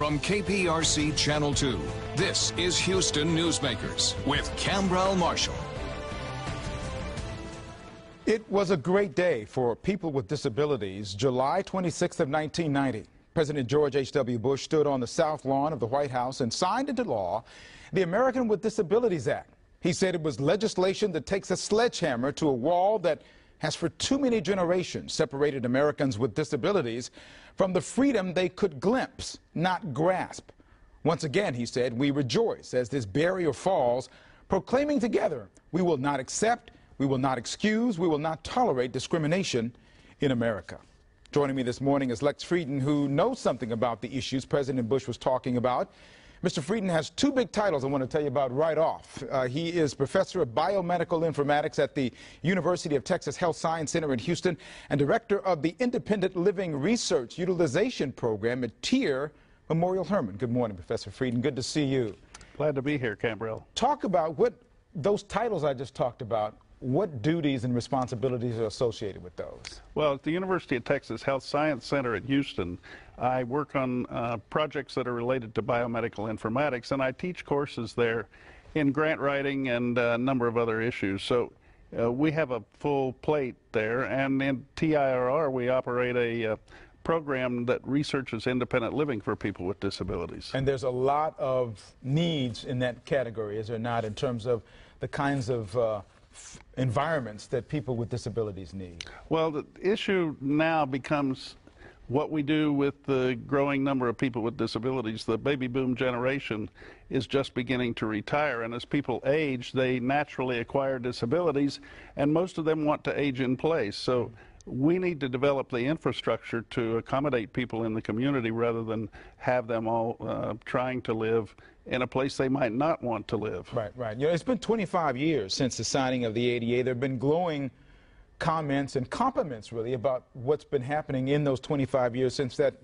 From KPRC Channel 2, this is Houston Newsmakers with Khambrel Marshall. It was a great day for people with disabilities. July 26th of 1990, President George H.W. Bush stood on the South Lawn of the White House and signed into law the Americans with Disabilities Act. He said it was legislation that takes a sledgehammer to a wall that has for too many generations separated Americans with disabilities from the freedom they could glimpse, not grasp. Once again, he said, we rejoice as this barrier falls, proclaiming together, we will not accept, we will not excuse, we will not tolerate discrimination in America. Joining me this morning is Lex Frieden, who knows something about the issues President Bush was talking about. Mr. Frieden has two big titles I want to tell you about right off. He is professor of biomedical informatics at the University of Texas Health Science Center in Houston and director of the Independent Living Research Utilization Program at TIER Memorial Hermann. Good morning, Professor Frieden. Good to see you. Glad to be here, Khambrel. Talk about what those titles I just talked about. What duties and responsibilities are associated with those? Well, at the University of Texas Health Science Center in Houston, I work on projects that are related to biomedical informatics, and I teach courses there in grant writing and a number of other issues. So we have a full plate there, and in TIRR we operate a program that researches independent living for people with disabilities. And there's a lot of needs in that category, is there not, in terms of the kinds of environments that people with disabilities need? Well, the issue now becomes what we do with the growing number of people with disabilities. The baby boom generation is just beginning to retire, and as people age, they naturally acquire disabilities, and most of them want to age in place. So we need to develop the infrastructure to accommodate people in the community rather than have them all trying to live in a place they might not want to live. Right. You know, it's been 25 years since the signing of the ADA. There have been glowing comments and compliments, really, about what's been happening in those 25 years since that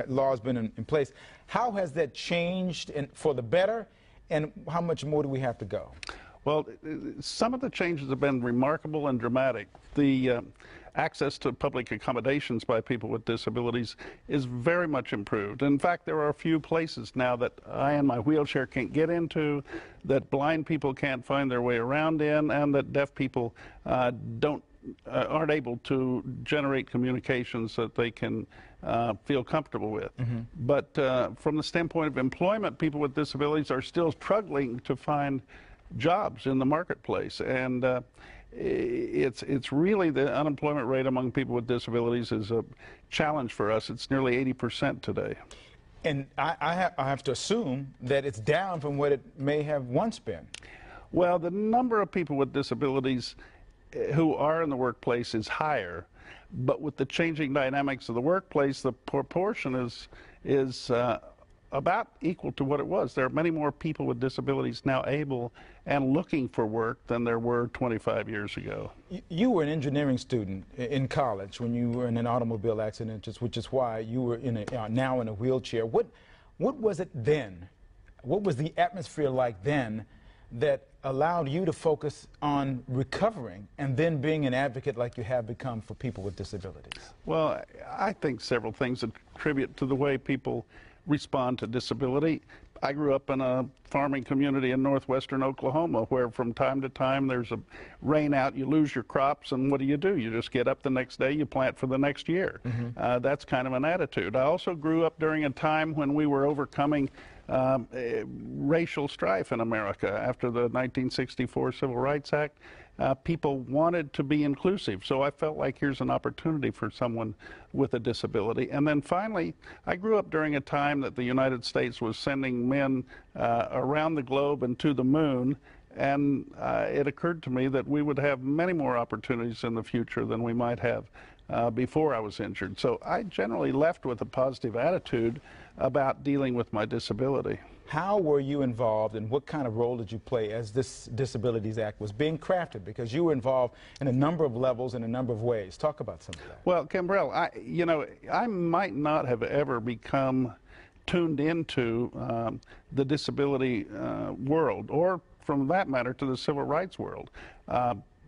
law has been in place. How has that changed for the better, and how much more do we have to go? Well, some of the changes have been remarkable and dramatic. The access to public accommodations by people with disabilities is very much improved. In fact, there are a few places now that I in my wheelchair can't get into, that blind people can't find their way around in, and that deaf people aren't able to generate communications that they can feel comfortable with. But from the standpoint of employment, people with disabilities are still struggling to find jobs in the marketplace, and it's really the unemployment rate among people with disabilities is a challenge for us. It's nearly 80% today. And I have to assume that it's down from what it may have once been. Well, the number of people with disabilities who are in the workplace is higher, but with the changing dynamics of the workplace, the proportion is about equal to what it was. There are many more people with disabilities now able and looking for work than there were 25 years ago. You were an engineering student in college when you were in an automobile accident, which is why you were now in a wheelchair. What was it then? What was the atmosphere like then that allowed you to focus on recovering and then being an advocate like you have become for people with disabilities? Well, I think several things attribute to the way people respond to disability. I grew up in a farming community in northwestern Oklahoma where from time to time there's a rain out, you lose your crops, and what do? You just get up the next day, you plant for the next year. That's kind of an attitude. I also grew up during a time when we were overcoming racial strife in America. After the 1964 Civil Rights Act, people wanted to be inclusive, so I felt like here's an opportunity for someone with a disability. And then finally, I grew up during a time that the United States was sending men around the globe and to the moon, and it occurred to me that we would have many more opportunities in the future than we might have before I was injured. So I generally left with a positive attitude about dealing with my disability. How were you involved, and what kind of role did you play as this Disabilities Act was being crafted? Because you were involved in a number of levels in a number of ways. Talk about some of that. Well, Khambrel, I might not have ever become tuned into the disability world, or from that matter to the civil rights world.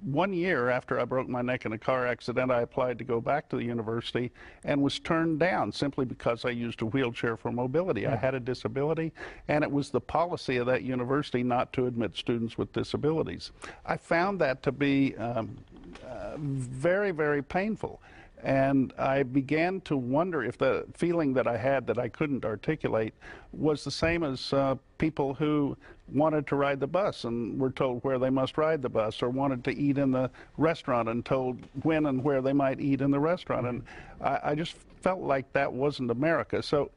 1 year after I broke my neck in a car accident, I applied to go back to the university and was turned down simply because I used a wheelchair for mobility. I had a disability, and it was the policy of that university not to admit students with disabilities. I found that to be very, very painful. And I began to wonder if the feeling that I had that I couldn't articulate was the same as people who wanted to ride the bus and were told where they must ride the bus, or wanted to eat in the restaurant and told when and where they might eat in the restaurant. And I just felt like that wasn't America. So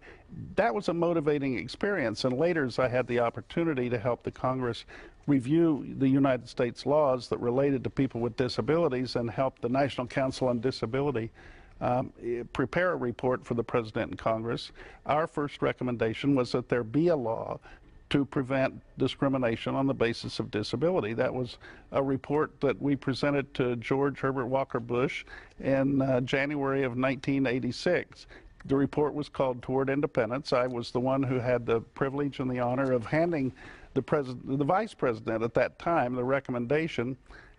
that was a motivating experience. And later, as I had the opportunity to help the Congress review the United States laws that related to people with disabilities and help the National Council on Disability prepare a report for the President and Congress, our first recommendation was that there be a law to prevent discrimination on the basis of disability. That was a report that we presented to George Herbert Walker Bush in January of 1986. The report was called Toward Independence. I was the one who had the privilege and the honor of handing the Vice President at that time the recommendation.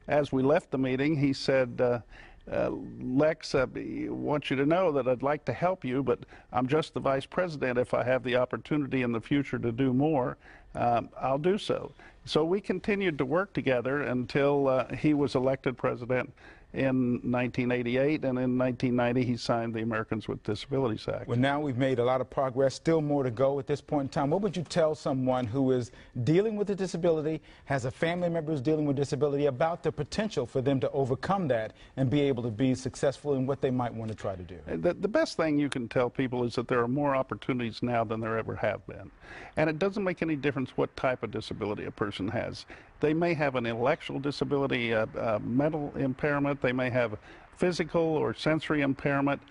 As we left the meeting, he said, Lex, I want you to know that I'd like to help you, but I'm just the Vice President. If I have the opportunity in the future to do more, I'll do so. So we continued to work together until he was elected President in 1988, and in 1990 he signed the Americans with Disabilities Act. Well, now we've made a lot of progress, still more to go at this point in time. What would you tell someone who is dealing with a disability, has a family member who's dealing with disability, about the potential for them to overcome that and be able to be successful in what they might want to try to do? The best thing you can tell people is that there are more opportunities now than there ever have been. And it doesn't make any difference what type of disability a person has. They may have an intellectual disability, a mental impairment, they may have physical or sensory impairment.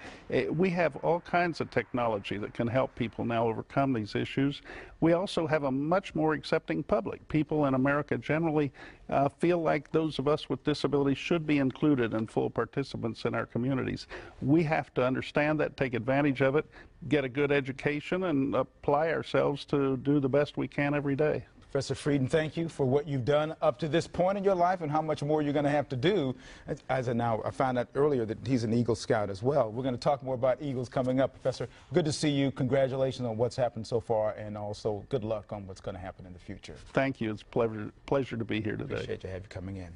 We have all kinds of technology that can help people now overcome these issues. We also have a much more accepting public. People in America generally feel like those of us with disabilities should be included and full participants in our communities. We have to understand that, take advantage of it, get a good education, and apply ourselves to do the best we can every day. Professor Frieden, thank you for what you've done up to this point in your life and how much more you're going to have to do. As I found out earlier that he's an Eagle Scout as well. We're going to talk more about Eagles coming up. Professor, good to see you. Congratulations on what's happened so far, and also good luck on what's going to happen in the future. Thank you. It's a pleasure to be here today. Appreciate you coming in.